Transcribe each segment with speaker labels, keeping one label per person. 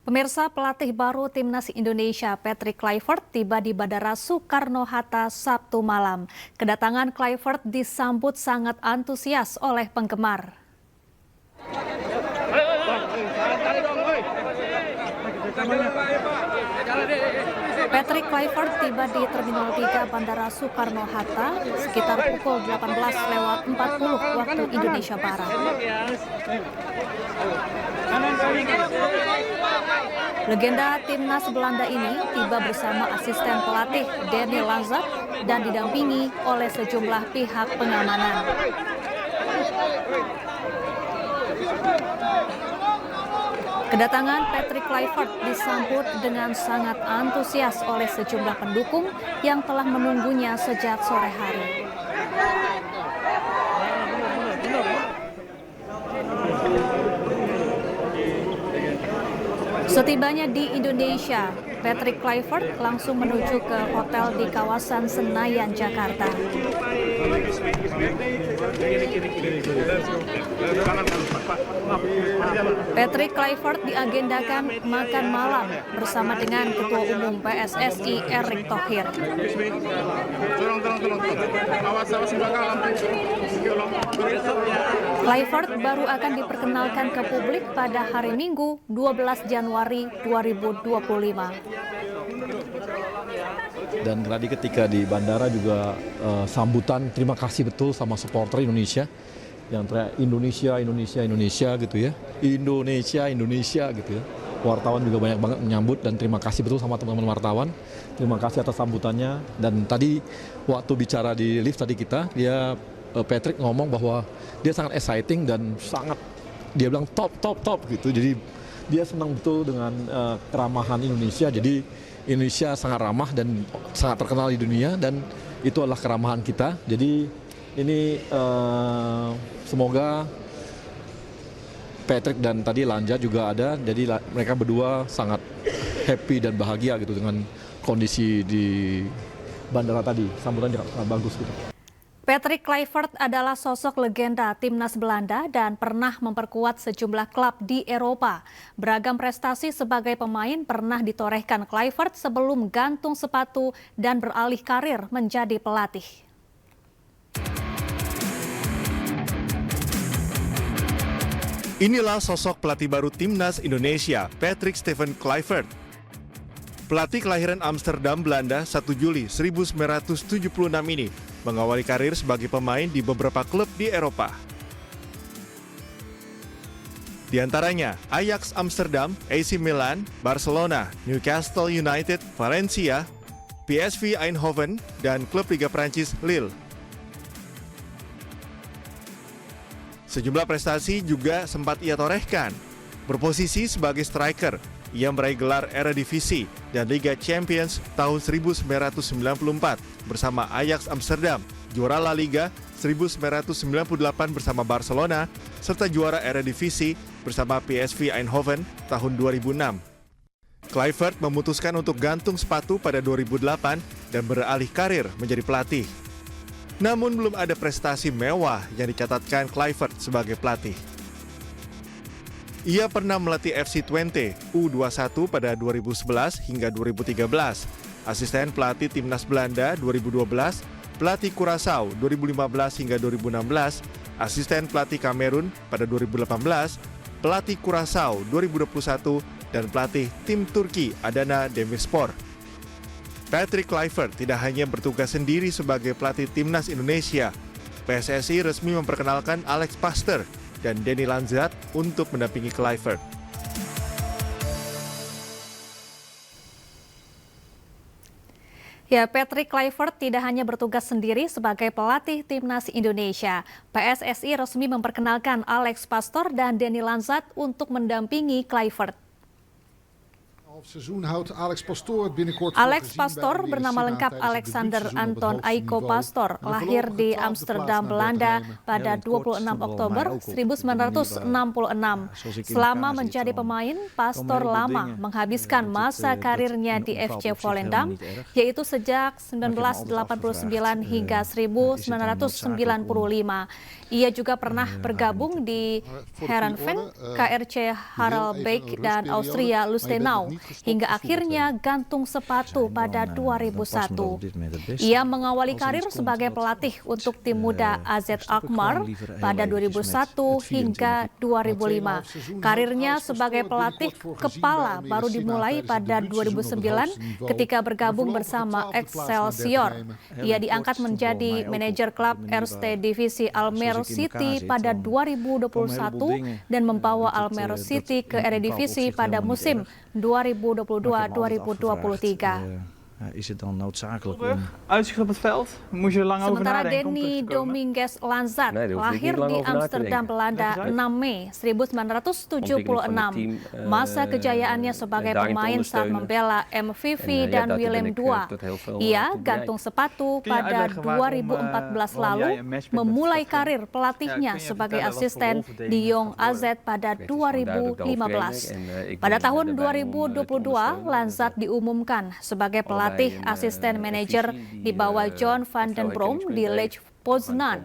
Speaker 1: Pemirsa, pelatih baru Timnas Indonesia Patrick Kluivert tiba di Bandara Soekarno-Hatta Sabtu malam. Kedatangan Kluivert disambut sangat antusias oleh penggemar. Patrick Kluivert tiba di Terminal 3 Bandara Soekarno-Hatta sekitar pukul 18:40 waktu Indonesia Barat. Legenda Timnas Belanda ini tiba bersama asisten pelatih Deni Lanzat dan didampingi oleh sejumlah pihak pengamanan. Kedatangan Patrick Kluivert disambut dengan sangat antusias oleh sejumlah pendukung yang telah menunggunya sejak sore hari. Setibanya di Indonesia, Patrick Kluivert langsung menuju ke hotel di kawasan Senayan, Jakarta. Patrick Kluivert diagendakan makan malam bersama dengan Ketua Umum PSSI Erick Thohir. Kluivert baru akan diperkenalkan ke publik pada hari Minggu 12 Januari 2025.
Speaker 2: Dan tadi ketika di bandara juga sambutan terima kasih betul sama supporter Indonesia yang teriak Indonesia gitu ya. Indonesia gitu ya. Wartawan juga banyak banget menyambut dan terima kasih betul sama teman-teman wartawan. Terima kasih atas sambutannya. Dan tadi waktu bicara di lift tadi Patrick ngomong bahwa dia sangat exciting dan dia bilang top gitu. Jadi dia senang betul dengan keramahan Indonesia. Jadi Indonesia sangat ramah dan sangat terkenal di dunia dan itu adalah keramahan kita. Jadi ini semoga Patrick dan tadi Lanja juga ada. Jadi mereka berdua sangat happy dan bahagia gitu dengan kondisi di bandara tadi. Sambutan sangat bagus gitu.
Speaker 1: Patrick Kluivert adalah sosok legenda Timnas Belanda dan pernah memperkuat sejumlah klub di Eropa. Beragam prestasi sebagai pemain pernah ditorehkan Kluivert sebelum gantung sepatu dan beralih karir menjadi pelatih.
Speaker 3: Inilah sosok pelatih baru Timnas Indonesia, Patrick Stephen Kluivert. Pelatih kelahiran Amsterdam, Belanda 1 Juli 1976 ini mengawali karir sebagai pemain di beberapa klub di Eropa. Di antaranya Ajax Amsterdam, AC Milan, Barcelona, Newcastle United, Valencia, PSV Eindhoven, dan klub Liga Prancis Lille. Sejumlah prestasi juga sempat ia torehkan. Berposisi sebagai striker, ia meraih gelar Eredivisie dan Liga Champions tahun 1994 bersama Ajax Amsterdam, juara La Liga 1998 bersama Barcelona, serta juara Eredivisie bersama PSV Eindhoven tahun 2006. Kluivert memutuskan untuk gantung sepatu pada 2008 dan beralih karir menjadi pelatih. Namun belum ada prestasi mewah yang dicatatkan Kluivert sebagai pelatih. Ia pernah melatih FC Twente U21 pada 2011 hingga 2013, asisten pelatih Timnas Belanda 2012, pelatih Curaçao 2015 hingga 2016, asisten pelatih Kamerun pada 2018, pelatih Curaçao 2021, dan pelatih tim Turki Adana Demirspor. Patrick Kluivert tidak hanya bertugas sendiri sebagai pelatih Timnas Indonesia, PSSI resmi memperkenalkan Alex Pastoor dan Deni Lanzat untuk mendampingi Kluivert.
Speaker 1: Ya, Patrick Kluivert tidak hanya bertugas sendiri sebagai pelatih Timnas Indonesia. PSSI resmi memperkenalkan Alex Pastoor dan Deni Lanzat untuk mendampingi Kluivert. Alex Pastoor bernama lengkap Alexander Anton Aiko Pastoor, lahir di Amsterdam, Belanda pada 26 Oktober 1966. Selama menjadi pemain, Pastoor lama menghabiskan masa karirnya di FC Volendam, yaitu sejak 1989 hingga 1995. Ia juga pernah bergabung di Heerenveen, KRC Harelbeek, dan Austria Lustenau, hingga akhirnya gantung sepatu pada 2001. Ia mengawali karir sebagai pelatih untuk tim muda AZ Alkmaar pada 2001 hingga 2005. Karirnya sebagai pelatih kepala baru dimulai pada 2009 ketika bergabung bersama Excelsior. Ia diangkat menjadi manajer klub Eerste Divisie Almere City pada 2021 dan membawa Almere City ke Eredivisie pada musim 2022-2023.
Speaker 4: Is het dan noodzakelijk om...
Speaker 5: Uitzicht op het veld? Moest je er lang over
Speaker 1: Sementara
Speaker 5: nadenken om
Speaker 1: Denny
Speaker 5: terug te komen?
Speaker 1: Dominguez Lanzat
Speaker 6: Nee, daar hoef ik
Speaker 1: lahir
Speaker 6: niet lang
Speaker 1: di
Speaker 6: over na te
Speaker 1: Amsterdam,
Speaker 6: denken.
Speaker 1: Belanda 6 Mei 1976. Masa kejayaannya sebagai
Speaker 6: daarin te
Speaker 1: pemain saat
Speaker 6: ondersteunen.
Speaker 1: membela MVV
Speaker 6: En,
Speaker 1: dan
Speaker 6: daar
Speaker 1: Willem
Speaker 6: ben ik,
Speaker 1: II.
Speaker 6: tot heel veel,
Speaker 1: Ia
Speaker 6: toe
Speaker 1: gantung sepatu
Speaker 5: Kun je
Speaker 1: pada
Speaker 5: uitleggen waarom,
Speaker 1: 2014
Speaker 5: waarom
Speaker 1: lalu,
Speaker 5: jij een match met
Speaker 1: memulai
Speaker 5: Stefan?
Speaker 1: karir pelatihnya
Speaker 5: kun je
Speaker 1: sebagai
Speaker 5: vertellen wat voor
Speaker 1: asisten
Speaker 5: rolverdeling
Speaker 1: di
Speaker 5: het
Speaker 1: Jong
Speaker 5: gaat
Speaker 1: AZ pada
Speaker 6: Het is gewoon duidelijk de hoofdtrainer
Speaker 1: 2015.
Speaker 6: en, ik
Speaker 1: Pada
Speaker 6: ben
Speaker 1: tahun
Speaker 6: daarbij om, te
Speaker 1: 2022,
Speaker 6: ondersteunen.
Speaker 1: Lanzat diumumkan sebagai pelatih asisten manajer di bawah John van den Brom di Lech Poznan.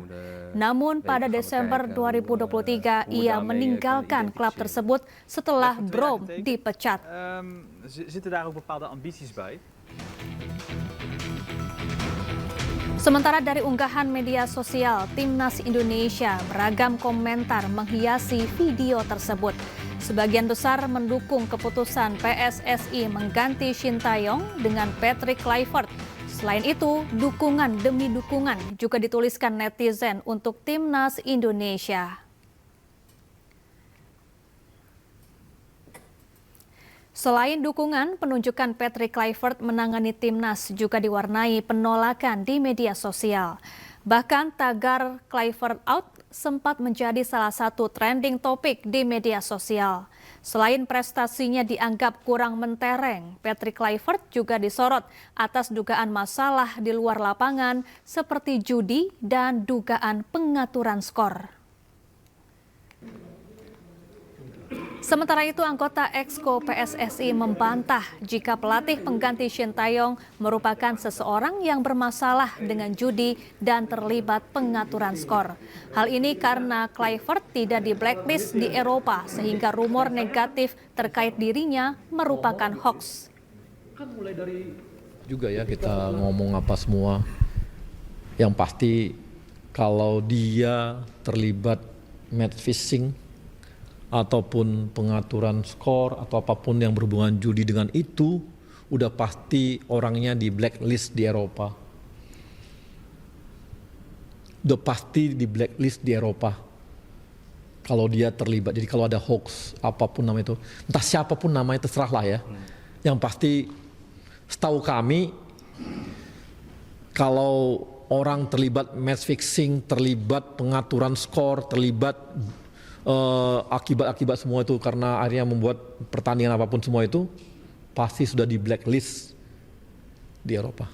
Speaker 1: Namun pada Desember 2023 ia meninggalkan klub tersebut setelah Brom dipecat.
Speaker 5: Zitten daar ook bepaalde ambities bij?
Speaker 1: Sementara dari unggahan media sosial Timnas Indonesia, beragam komentar menghiasi video tersebut. Sebagian besar mendukung keputusan PSSI mengganti Shin Tae-yong dengan Patrick Kluivert. Selain itu, dukungan demi dukungan juga dituliskan netizen untuk Timnas Indonesia. Selain dukungan, penunjukan Patrick Kluivert menangani Timnas juga diwarnai penolakan di media sosial. Bahkan tagar Kluivert out sempat menjadi salah satu trending topik di media sosial. Selain prestasinya dianggap kurang mentereng, Patrick Kluivert juga disorot atas dugaan masalah di luar lapangan seperti judi dan dugaan pengaturan skor. Sementara itu, anggota Exco PSSI membantah jika pelatih pengganti Shin Tae-yong merupakan seseorang yang bermasalah dengan judi dan terlibat pengaturan skor. Hal ini karena Kluivert tidak di blacklist di Eropa sehingga rumor negatif terkait dirinya merupakan hoax.
Speaker 2: Kan mulai dari juga ya kita ngomong apa semua. Yang pasti kalau dia terlibat match fixing ataupun pengaturan skor atau apapun yang berhubungan judi dengan itu, udah pasti orangnya di blacklist di Eropa. Udah pasti di blacklist di Eropa. Kalau dia terlibat, jadi kalau ada hoax apapun nama itu, entah siapapun namanya terserah lah ya. Yang pasti setahu kami, kalau orang terlibat match fixing, terlibat pengaturan skor, terlibat akibat-akibat semua itu karena akhirnya membuat pertandingan apapun semua itu pasti sudah di blacklist di Eropa.